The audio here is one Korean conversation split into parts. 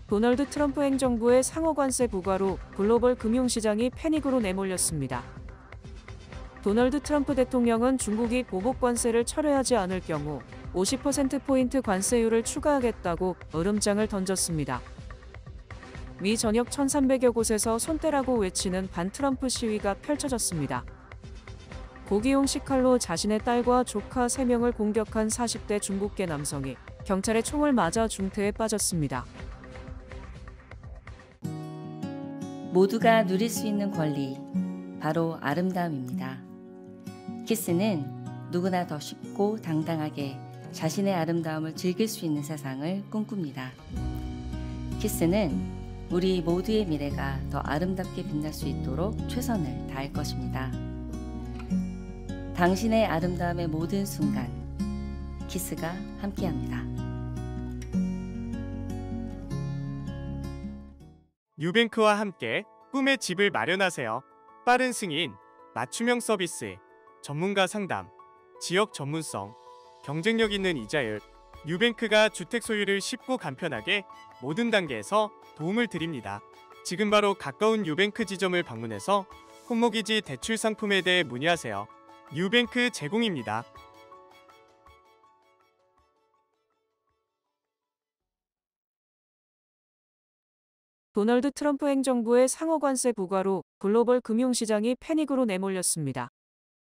도널드 트럼프 행정부의 상호관세 부과로 글로벌 금융시장이 패닉으로 내몰렸습니다. 도널드 트럼프 대통령은 중국이 보복관세를 철회하지 않을 경우 50%포인트 관세율을 추가하겠다고 으름장을 던졌습니다. 미 전역 1,300여 곳에서 손떼라고 외치는 반트럼프 시위가 펼쳐졌습니다. 고기용 식칼로 자신의 딸과 조카 3명을 공격한 40대 중국계 남성이 경찰의 총을 맞아 중태에 빠졌습니다. 모두가 누릴 수 있는 권리, 바로 아름다움입니다. 키스는 누구나 더 쉽고 당당하게 자신의 아름다움을 즐길 수 있는 세상을 꿈꿉니다. 키스는 우리 모두의 미래가 더 아름답게 빛날 수 있도록 최선을 다할 것입니다. 당신의 아름다움의 모든 순간, 키스가 함께합니다. 뉴뱅크와 함께 꿈의 집을 마련하세요. 빠른 승인, 맞춤형 서비스, 전문가 상담, 지역 전문성, 경쟁력 있는 이자율. 뉴뱅크가 주택 소유를 쉽고 간편하게 모든 단계에서 도움을 드립니다. 지금 바로 가까운 뉴뱅크 지점을 방문해서 홈모기지 대출 상품에 대해 문의하세요. 뉴뱅크 제공입니다. 도널드 트럼프 행정부의 상호관세 부과로 글로벌 금융시장이 패닉으로 내몰렸습니다.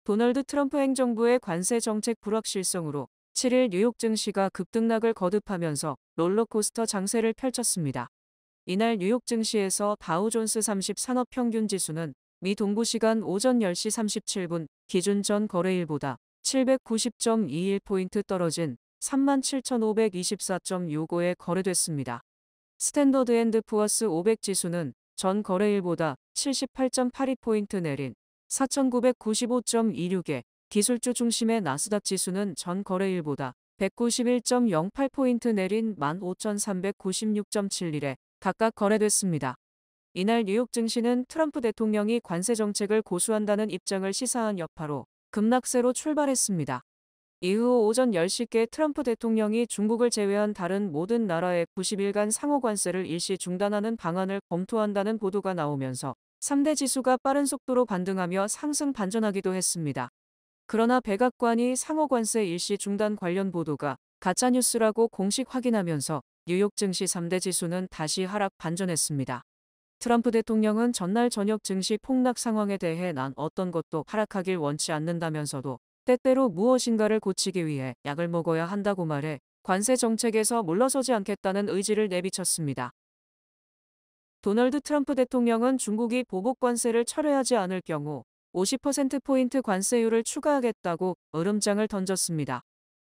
도널드 트럼프 행정부의 관세 정책 불확실성으로 7일 뉴욕 증시가 급등락을 거듭하면서 롤러코스터 장세를 펼쳤습니다. 이날 뉴욕 증시에서 다우존스 30 산업평균 지수는 미 동부시간 오전 10시 37분 기준 전 거래일보다 790.21포인트 떨어진 37,524.65에 거래됐습니다. 스탠더드 앤드 푸어스 500 지수는 전 거래일보다 78.82포인트 내린 4,995.26에 기술주 중심의 나스닥 지수는 전 거래일보다 191.08포인트 내린 15,396.71에 각각 거래됐습니다. 이날 뉴욕 증시는 트럼프 대통령이 관세 정책을 고수한다는 입장을 시사한 여파로 급락세로 출발했습니다. 이후 오전 10시께 트럼프 대통령이 중국을 제외한 다른 모든 나라의 90일간 상호관세를 일시 중단하는 방안을 검토한다는 보도가 나오면서 3대 지수가 빠른 속도로 반등하며 상승 반전하기도 했습니다. 그러나 백악관이 상호관세 일시 중단 관련 보도가 가짜뉴스라고 공식 확인하면서 뉴욕 증시 3대 지수는 다시 하락 반전했습니다. 트럼프 대통령은 전날 저녁 증시 폭락 상황에 대해 난 어떤 것도 하락하길 원치 않는다면서도 때때로 무엇인가를 고치기 위해 약을 먹어야 한다고 말해 관세 정책에서 물러서지 않겠다는 의지를 내비쳤습니다. 도널드 트럼프 대통령은 중국이 보복관세를 철회하지 않을 경우 50%포인트 관세율을 추가하겠다고 으름장을 던졌습니다.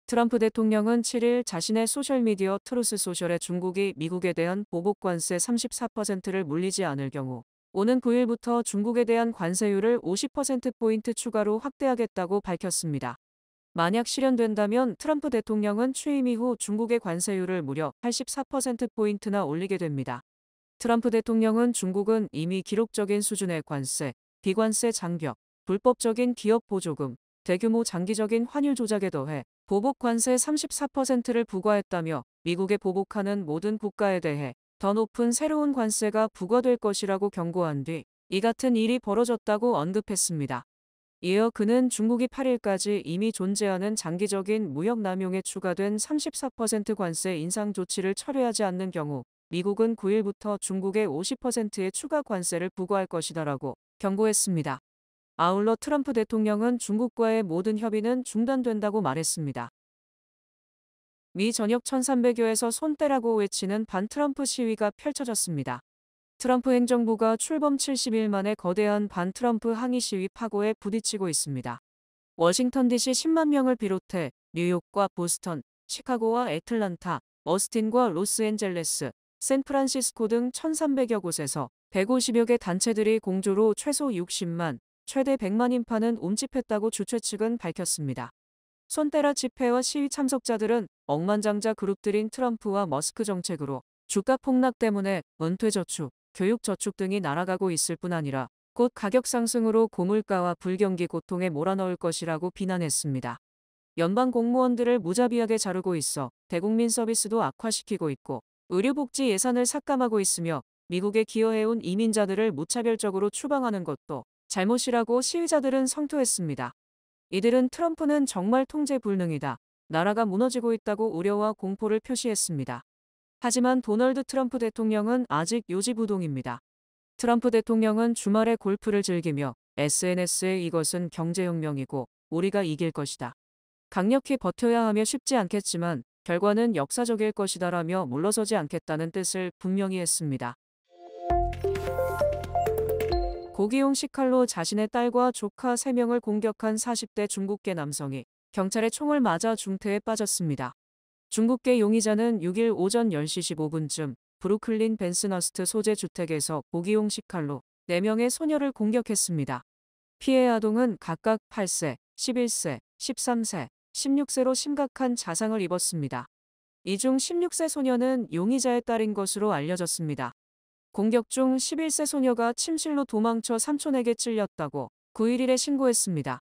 트럼프 대통령은 7일 자신의 소셜미디어 트루스 소셜에 중국이 미국에 대한 보복관세 34%를 물리지 않을 경우 오는 9일부터 중국에 대한 관세율을 50%포인트 추가로 확대하겠다고 밝혔습니다. 만약 실현된다면 트럼프 대통령은 취임 이후 중국의 관세율을 무려 84%포인트나 올리게 됩니다. 트럼프 대통령은 중국은 이미 기록적인 수준의 관세, 비관세 장벽, 불법적인 기업 보조금, 대규모 장기적인 환율 조작에 더해 보복 관세 34%를 부과했다며 미국에 보복하는 모든 국가에 대해 더 높은 새로운 관세가 부과될 것이라고 경고한 뒤 이 같은 일이 벌어졌다고 언급했습니다. 이어 그는 중국이 8일까지 이미 존재하는 장기적인 무역 남용에 추가된 34% 관세 인상 조치를 철회하지 않는 경우 미국은 9일부터 중국에 50%의 추가 관세를 부과할 것이다라고 경고했습니다. 아울러 트럼프 대통령은 중국과의 모든 협의는 중단된다고 말했습니다. 미 전역 1,300여에서 손떼라고 외치는 반트럼프 시위가 펼쳐졌습니다. 트럼프 행정부가 출범 70일 만에 거대한 반트럼프 항의 시위 파고에 부딪히고 있습니다. 워싱턴 DC 10만 명을 비롯해 뉴욕과 보스턴, 시카고와 애틀란타, 어스틴과 로스앤젤레스, 샌프란시스코 등 1,300여 곳에서 150여 개 단체들이 공조로 최소 60만, 최대 100만 인파는 움집했다고 주최 측은 밝혔습니다. 손떼라 집회와 시위 참석자들은 억만장자 그룹들인 트럼프와 머스크 정책으로 주가 폭락 때문에 은퇴저축, 교육저축 등이 날아가고 있을 뿐 아니라 곧 가격 상승으로 고물가와 불경기 고통에 몰아넣을 것이라고 비난했습니다. 연방 공무원들을 무자비하게 자르고 있어 대국민 서비스도 악화시키고 있고 의료복지 예산을 삭감하고 있으며 미국에 기여해온 이민자들을 무차별적으로 추방하는 것도 잘못이라고 시위자들은 성토했습니다. 이들은 트럼프는 정말 통제 불능이다. 나라가 무너지고 있다고 우려와 공포를 표시했습니다. 하지만 도널드 트럼프 대통령은 아직 요지부동입니다. 트럼프 대통령은 주말에 골프를 즐기며 SNS에 이것은 경제혁명이고 우리가 이길 것이다. 강력히 버텨야 하며 쉽지 않겠지만 결과는 역사적일 것이다라며 물러서지 않겠다는 뜻을 분명히 했습니다. 고기용 식칼로 자신의 딸과 조카 3명을 공격한 40대 중국계 남성이 경찰의 총을 맞아 중태에 빠졌습니다. 중국계 용의자는 6일 오전 10시 15분쯤 브루클린 벤슨허스트 소재 주택에서 고기용 식칼로 4명의 소녀를 공격했습니다. 피해 아동은 각각 8세, 11세, 13세, 16세로 심각한 자상을 입었습니다. 이 중 16세 소녀는 용의자의 딸인 것으로 알려졌습니다. 공격 중 11세 소녀가 침실로 도망쳐 삼촌에게 찔렸다고 911에 신고했습니다.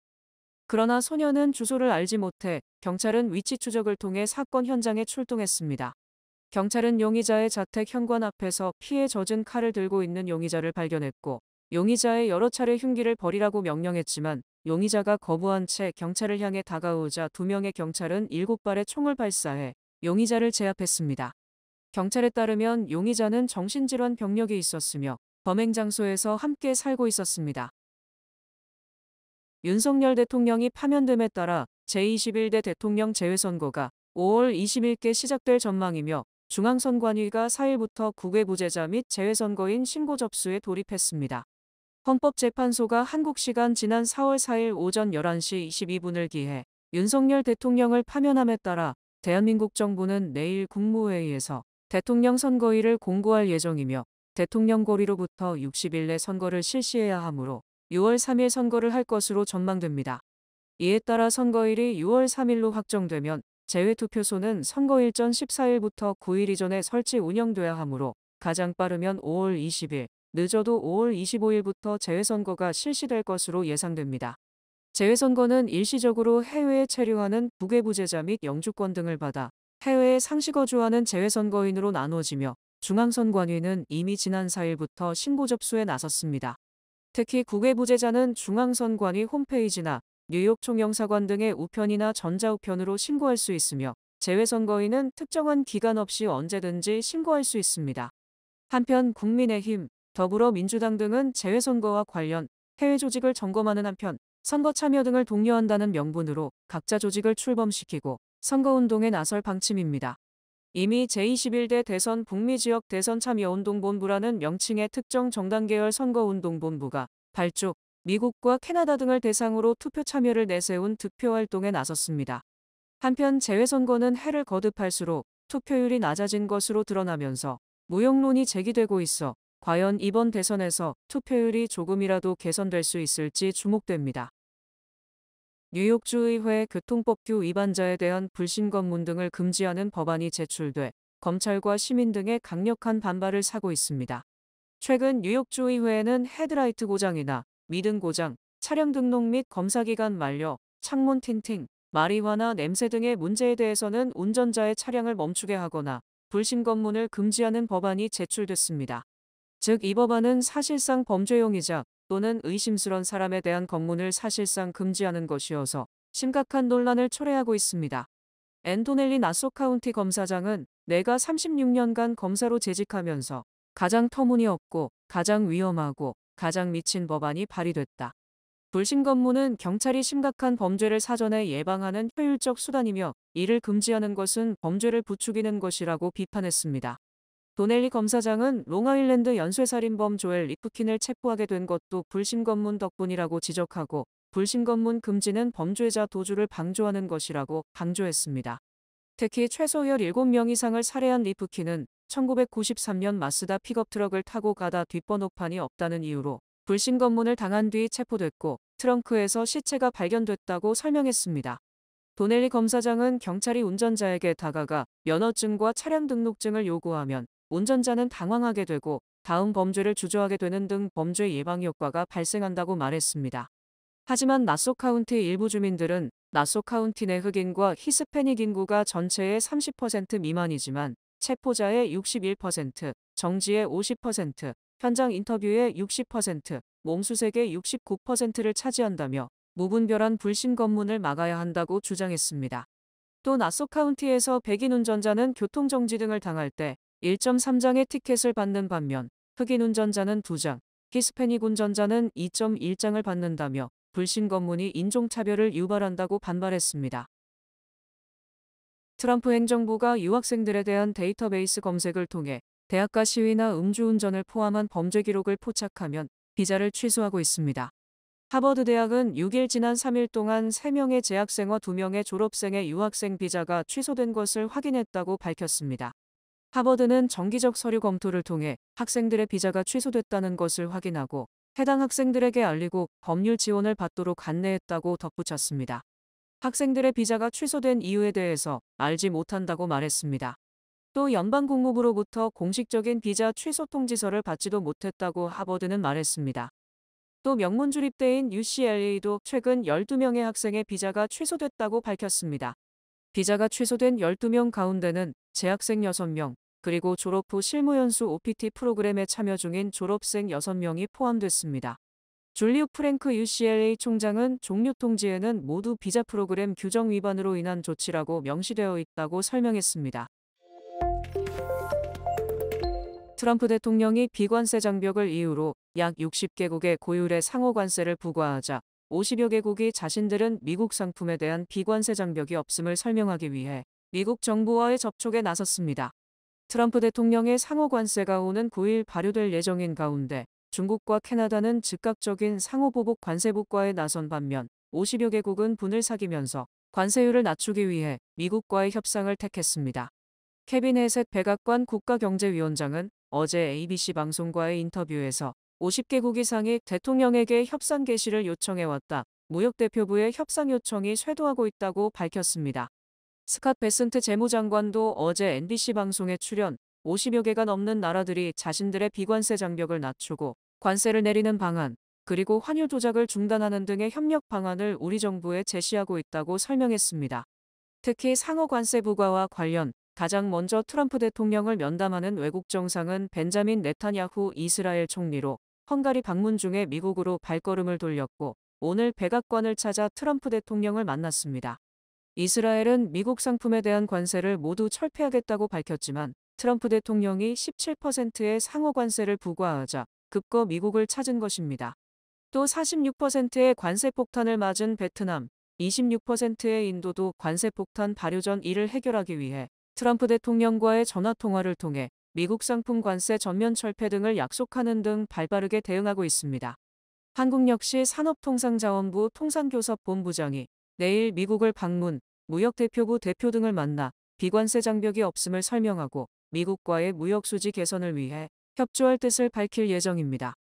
그러나 소녀는 주소를 알지 못해 경찰은 위치 추적을 통해 사건 현장에 출동했습니다. 경찰은 용의자의 자택 현관 앞에서 피에 젖은 칼을 들고 있는 용의자를 발견했고 용의자의 여러 차례 흉기를 버리라고 명령했지만 용의자가 거부한 채 경찰을 향해 다가오자 2명의 경찰은 7발의 총을 발사해 용의자를 제압했습니다. 경찰에 따르면 용의자는 정신질환 병력이 있었으며 범행 장소에서 함께 살고 있었습니다. 윤석열 대통령이 파면됨에 따라 제21대 대통령 재회선거가 5월 20일께 시작될 전망이며 중앙선관위가 4일부터 국외부재자 및 재회선거인 신고 접수에 돌입했습니다. 헌법재판소가 한국 시간 지난 4월 4일 오전 11시 22분을 기해 윤석열 대통령을 파면함에 따라 대한민국 정부는 내일 국무회의에서 대통령 선거일을 공고할 예정이며 대통령 고리로부터 60일 내 선거를 실시해야 하므로 6월 3일 선거를 할 것으로 전망됩니다. 이에 따라 선거일이 6월 3일로 확정되면 재외투표소는 선거일 전 14일부터 9일 이전에 설치 운영돼야 하므로 가장 빠르면 5월 20일, 늦어도 5월 25일부터 재외선거가 실시될 것으로 예상됩니다. 재외선거는 일시적으로 해외에 체류하는 국외부재자 및 영주권 등을 받아 해외에 상시 거주하는 재외선거인으로 나누어지며 중앙선관위는 이미 지난 4일부터 신고 접수에 나섰습니다. 특히 국외부재자는 중앙선관위 홈페이지나 뉴욕 총영사관 등의 우편이나 전자우편으로 신고할 수 있으며 재외선거인은 특정한 기간 없이 언제든지 신고할 수 있습니다. 한편 국민의힘, 더불어민주당 등은 재외선거와 관련 해외 조직을 점검하는 한편 선거 참여 등을 독려한다는 명분으로 각자 조직을 출범시키고 선거운동에 나설 방침입니다. 이미 제21대 대선 북미지역 대선참여운동본부라는 명칭의 특정 정당 계열 선거운동본부가 발족, 미국과 캐나다 등을 대상으로 투표 참여를 내세운 득표 활동에 나섰습니다. 한편 재외선거는 해를 거듭할수록 투표율이 낮아진 것으로 드러나면서 무용론이 제기되고 있어 과연 이번 대선에서 투표율이 조금이라도 개선될 수 있을지 주목됩니다. 뉴욕주의회 교통법규 위반자에 대한 불신검문 등을 금지하는 법안이 제출돼 검찰과 시민 등의 강력한 반발을 사고 있습니다. 최근 뉴욕주의회에는 헤드라이트 고장이나 미등 고장, 차량 등록 및 검사기간 만료, 창문 틴팅, 마리화나 냄새 등의 문제에 대해서는 운전자의 차량을 멈추게 하거나 불신검문을 금지하는 법안이 제출됐습니다. 즉, 이 법안은 사실상 범죄용이자 또는 의심스런 사람에 대한 검문을 사실상 금지하는 것이어서 심각한 논란을 초래하고 있습니다. 앤토넬리 나소 카운티 검사장은 내가 36년간 검사로 재직하면서 가장 터무니없고 가장 위험하고 가장 미친 법안이 발의됐다. 불신검문은 경찰이 심각한 범죄를 사전에 예방하는 효율적 수단이며 이를 금지하는 것은 범죄를 부추기는 것이라고 비판했습니다. 도넬리 검사장은 롱아일랜드 연쇄살인범 조엘 리프킨을 체포하게 된 것도 불신검문 덕분이라고 지적하고 불신검문 금지는 범죄자 도주를 방조하는 것이라고 강조했습니다. 특히 최소 17명 이상을 살해한 리프킨은 1993년 마스다 픽업 트럭을 타고 가다 뒷번호판이 없다는 이유로 불신검문을 당한 뒤 체포됐고 트렁크에서 시체가 발견됐다고 설명했습니다. 도넬리 검사장은 경찰이 운전자에게 다가가 면허증과 차량 등록증을 요구하면 운전자는 당황하게 되고 다음 범죄를 주저하게 되는 등 범죄 예방 효과가 발생한다고 말했습니다. 하지만 나소 카운티 일부 주민들은 나소 카운티 내 흑인과 히스패닉 인구가 전체의 30% 미만이지만 체포자의 61%, 정지의 50%, 현장 인터뷰의 60%, 몸수색의 69%를 차지한다며 무분별한 불신 검문을 막아야 한다고 주장했습니다. 또 나소 카운티에서 백인 운전자는 교통정지 등을 당할 때 1.3장의 티켓을 받는 반면 흑인 운전자는 2장, 히스패닉 운전자는 2.1장을 받는다며 불신 검문이 인종차별을 유발한다고 반발했습니다. 트럼프 행정부가 유학생들에 대한 데이터베이스 검색을 통해 대학가 시위나 음주운전을 포함한 범죄 기록을 포착하면 비자를 취소하고 있습니다. 하버드 대학은 6일 지난 3일 동안 3명의 재학생과 2명의 졸업생의 유학생 비자가 취소된 것을 확인했다고 밝혔습니다. 하버드는 정기적 서류 검토를 통해 학생들의 비자가 취소됐다는 것을 확인하고 해당 학생들에게 알리고 법률 지원을 받도록 안내했다고 덧붙였습니다. 학생들의 비자가 취소된 이유에 대해서 알지 못한다고 말했습니다. 또 연방공무부로부터 공식적인 비자 취소 통지서를 받지도 못했다고 하버드는 말했습니다. 또 명문 주립대인 UCLA도 최근 12명의 학생의 비자가 취소됐다고 밝혔습니다. 비자가 취소된 12명 가운데는 재학생 6명, 그리고 졸업 후 실무연수 OPT 프로그램에 참여 중인 졸업생 6명이 포함됐습니다. 줄리우 프랭크 UCLA 총장은 종료 통지에는 모두 비자 프로그램 규정 위반으로 인한 조치라고 명시되어 있다고 설명했습니다. 트럼프 대통령이 비관세 장벽을 이유로 약 60개국의 고율의 상호관세를 부과하자 50여 개국이 자신들은 미국 상품에 대한 비관세 장벽이 없음을 설명하기 위해 미국 정부와의 접촉에 나섰습니다. 트럼프 대통령의 상호관세가 오는 9일 발효될 예정인 가운데 중국과 캐나다는 즉각적인 상호보복 관세 복과에 나선 반면 50여 개국은 분을 사귀면서 관세율을 낮추기 위해 미국과의 협상을 택했습니다. 케빈 헤셋 백악관 국가경제위원장은 어제 ABC 방송과의 인터뷰에서 50개국 이상이 대통령에게 협상 개시를 요청해왔다. 무역대표부의 협상 요청이 쇄도하고 있다고 밝혔습니다. 스캇 베슨트 재무장관도 어제 NBC 방송에 출연, 50여 개가 넘는 나라들이 자신들의 비관세 장벽을 낮추고 관세를 내리는 방안, 그리고 환율 조작을 중단하는 등의 협력 방안을 우리 정부에 제시하고 있다고 설명했습니다. 특히 상호관세 부과와 관련 가장 먼저 트럼프 대통령을 면담하는 외국 정상은 벤자민 네타냐후 이스라엘 총리로 헝가리 방문 중에 미국으로 발걸음을 돌렸고 오늘 백악관을 찾아 트럼프 대통령을 만났습니다. 이스라엘은 미국 상품에 대한 관세를 모두 철폐하겠다고 밝혔지만 트럼프 대통령이 17%의 상호관세를 부과하자 급거 미국을 찾은 것입니다. 또 46%의 관세 폭탄을 맞은 베트남, 26%의 인도도 관세 폭탄 발효 전 이를 해결하기 위해 트럼프 대통령과의 전화통화를 통해 미국 상품 관세 전면 철폐 등을 약속하는 등 발빠르게 대응하고 있습니다. 한국 역시 산업통상자원부 통상교섭본부장이 내일 미국을 방문, 무역대표부 대표 등을 만나 비관세 장벽이 없음을 설명하고 미국과의 무역수지 개선을 위해 협조할 뜻을 밝힐 예정입니다.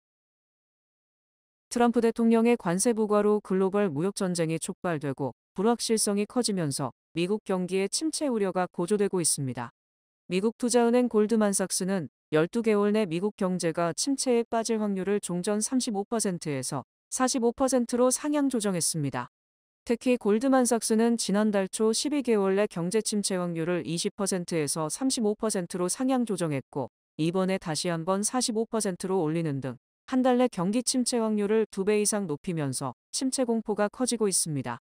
트럼프 대통령의 관세 부과로 글로벌 무역 전쟁이 촉발되고 불확실성이 커지면서 미국 경기의 침체 우려가 고조되고 있습니다. 미국 투자은행 골드만삭스는 12개월 내 미국 경제가 침체에 빠질 확률을 종전 35%에서 45%로 상향 조정했습니다. 특히 골드만삭스는 지난달 초 12개월 내 경제 침체 확률을 20%에서 35%로 상향 조정했고 이번에 다시 한번 45%로 올리는 등 한 달 내 경기 침체 확률을 2배 이상 높이면서 침체 공포가 커지고 있습니다.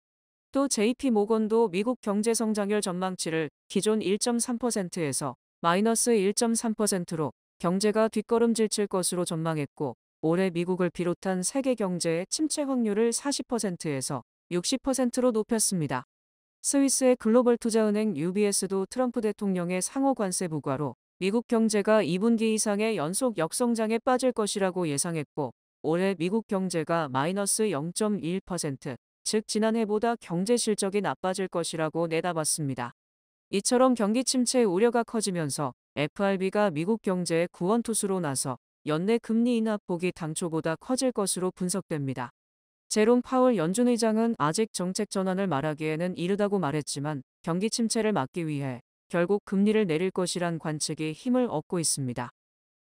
또 JP모건도 미국 경제 성장률 전망치를 기존 1.3%에서 마이너스 1.3%로 경제가 뒷걸음질 칠 것으로 전망했고 올해 미국을 비롯한 세계 경제의 침체 확률을 40%에서 60%로 높였습니다. 스위스의 글로벌 투자은행 UBS도 트럼프 대통령의 상호관세 부과로 미국 경제가 2분기 이상의 연속 역성장에 빠질 것이라고 예상했고 올해 미국 경제가 마이너스 0.1%, 즉 지난해보다 경제 실적이 나빠질 것이라고 내다봤습니다. 이처럼 경기 침체 우려가 커지면서 FRB가 미국 경제의 구원투수로 나서 연내 금리 인하폭이 당초보다 커질 것으로 분석됩니다. 제롬 파월 연준 의장은 아직 정책 전환을 말하기에는 이르다고 말했지만 경기 침체를 막기 위해 결국 금리를 내릴 것이란 관측이 힘을 얻고 있습니다.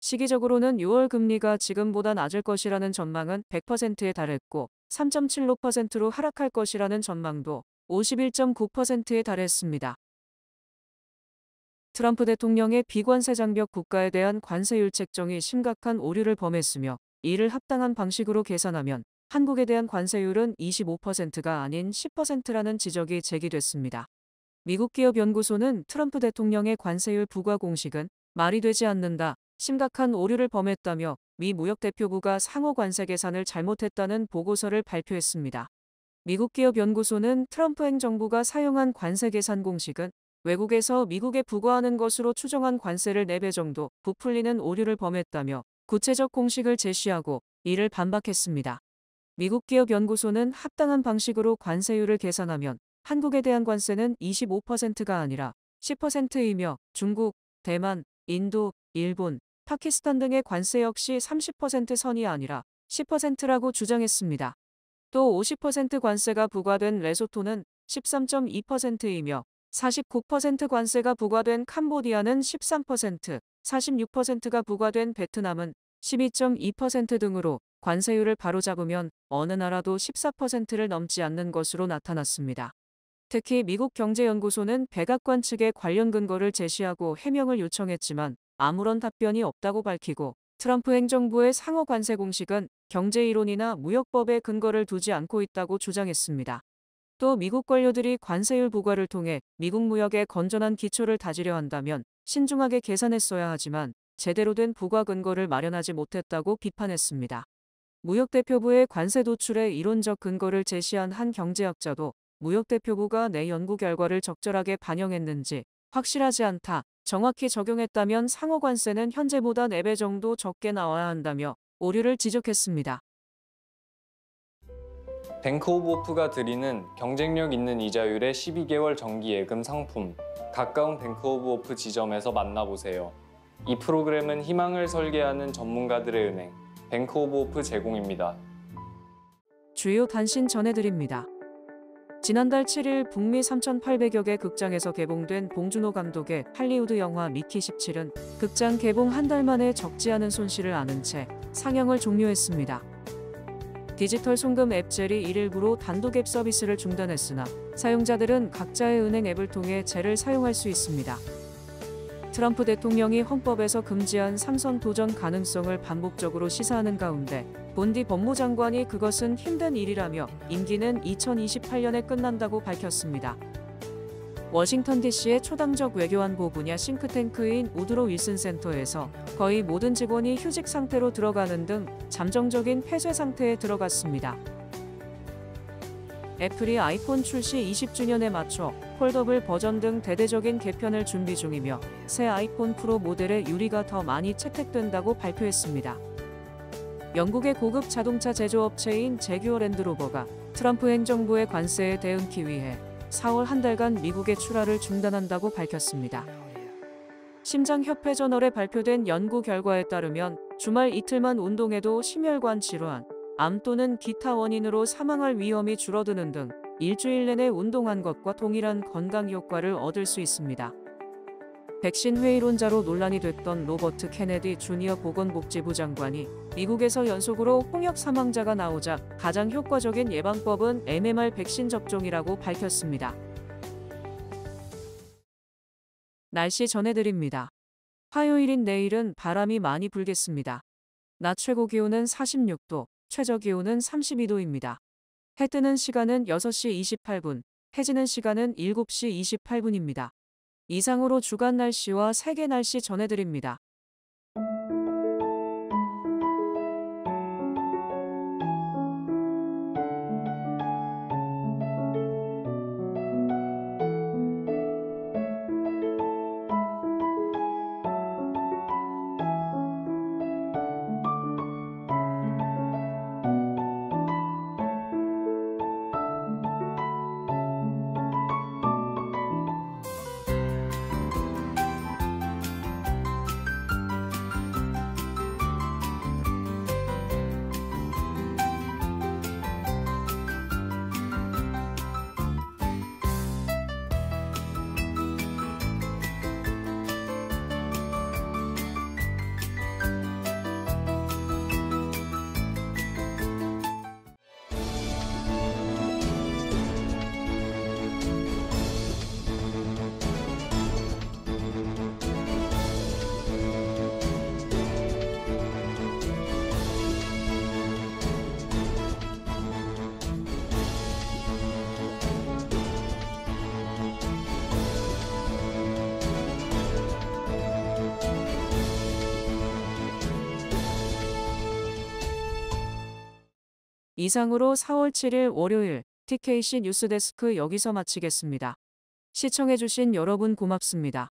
시기적으로는 6월 금리가 지금보다 낮을 것이라는 전망은 100%에 달했고 3.75%로 하락할 것이라는 전망도 51.9%에 달했습니다. 트럼프 대통령의 비관세 장벽 국가에 대한 관세율 책정이 심각한 오류를 범했으며 이를 합당한 방식으로 계산하면 한국에 대한 관세율은 25%가 아닌 10%라는 지적이 제기됐습니다. 미국 기업연구소는 트럼프 대통령의 관세율 부과 공식은 말이 되지 않는다, 심각한 오류를 범했다며 미 무역대표부가 상호 관세 계산을 잘못했다는 보고서를 발표했습니다. 미국 기업연구소는 트럼프 행정부가 사용한 관세 계산 공식은 외국에서 미국에 부과하는 것으로 추정한 관세를 4배 정도 부풀리는 오류를 범했다며 구체적 공식을 제시하고 이를 반박했습니다. 미국 기업연구소는 합당한 방식으로 관세율을 계산하면 한국에 대한 관세는 25%가 아니라 10%이며 중국, 대만, 인도, 일본, 파키스탄 등의 관세 역시 30% 선이 아니라 10%라고 주장했습니다. 또 50% 관세가 부과된 레소토는 13.2%이며 49% 관세가 부과된 캄보디아는 13%, 46%가 부과된 베트남은 12.2% 등으로 관세율을 바로잡으면 어느 나라도 14%를 넘지 않는 것으로 나타났습니다. 특히 미국 경제연구소는 백악관 측에 관련 근거를 제시하고 해명을 요청했지만 아무런 답변이 없다고 밝히고 트럼프 행정부의 상호 관세 공식은 경제이론이나 무역법에 근거를 두지 않고 있다고 주장했습니다. 또 미국 관료들이 관세율 부과를 통해 미국 무역의 건전한 기초를 다지려 한다면 신중하게 계산했어야 하지만 제대로 된 부과 근거를 마련하지 못했다고 비판했습니다. 무역대표부의 관세 도출의 이론적 근거를 제시한 한 경제학자도 무역대표부가 내 연구 결과를 적절하게 반영했는지 확실하지 않다, 정확히 적용했다면 상호 관세는 현재보다 4배 정도 적게 나와야 한다며 오류를 지적했습니다. 뱅크 오브 오프가 드리는 경쟁력 있는 이자율의 12개월 정기 예금 상품, 가까운 뱅크 오브 오프 지점에서 만나보세요. 이 프로그램은 희망을 설계하는 전문가들의 은행, 뱅크 오브 오프 제공입니다. 주요 단신 전해드립니다. 지난달 7일 북미 3,800여 개 극장에서 개봉된 봉준호 감독의 할리우드 영화 미키 17은 극장 개봉 한 달 만에 적지 않은 손실을 앓은 채 상영을 종료했습니다. 디지털 송금 앱 젤이 119로 단독 앱 서비스를 중단했으나 사용자들은 각자의 은행 앱을 통해 젤을 사용할 수 있습니다. 트럼프 대통령이 헌법에서 금지한 삼선 도전 가능성을 반복적으로 시사하는 가운데 본디 법무장관이 그것은 힘든 일이라며 임기는 2028년에 끝난다고 밝혔습니다. 워싱턴 DC의 초당적 외교안보 분야 싱크탱크인 우드로 윌슨 센터에서 거의 모든 직원이 휴직 상태로 들어가는 등 잠정적인 폐쇄 상태에 들어갔습니다. 애플이 아이폰 출시 20주년에 맞춰 폴더블 버전 등 대대적인 개편을 준비 중이며 새 아이폰 프로 모델의 유리가 더 많이 채택된다고 발표했습니다. 영국의 고급 자동차 제조업체인 제규어 랜드로버가 트럼프 행정부의 관세에 대응하기 위해 4월 한 달간 미국의 출하를 중단한다고 밝혔습니다. 심장협회 저널에 발표된 연구 결과에 따르면 주말 이틀만 운동해도 심혈관 질환, 암 또는 기타 원인으로 사망할 위험이 줄어드는 등 일주일 내내 운동한 것과 동일한 건강 효과를 얻을 수 있습니다. 백신 회의론자로 논란이 됐던 로버트 케네디 주니어 보건복지부 장관이 미국에서 연속으로 홍역 사망자가 나오자 가장 효과적인 예방법은 MMR 백신 접종이라고 밝혔습니다. 날씨 전해드립니다. 화요일인 내일은 바람이 많이 불겠습니다. 낮 최고 기온은 46도, 최저 기온은 32도입니다. 해 뜨는 시간은 6시 28분, 해 지는 시간은 7시 28분입니다. 이상으로 주간 날씨와 세계 날씨 전해드립니다. 이상으로 4월 7일 월요일 TKC 뉴스데스크 여기서 마치겠습니다. 시청해주신 여러분 고맙습니다.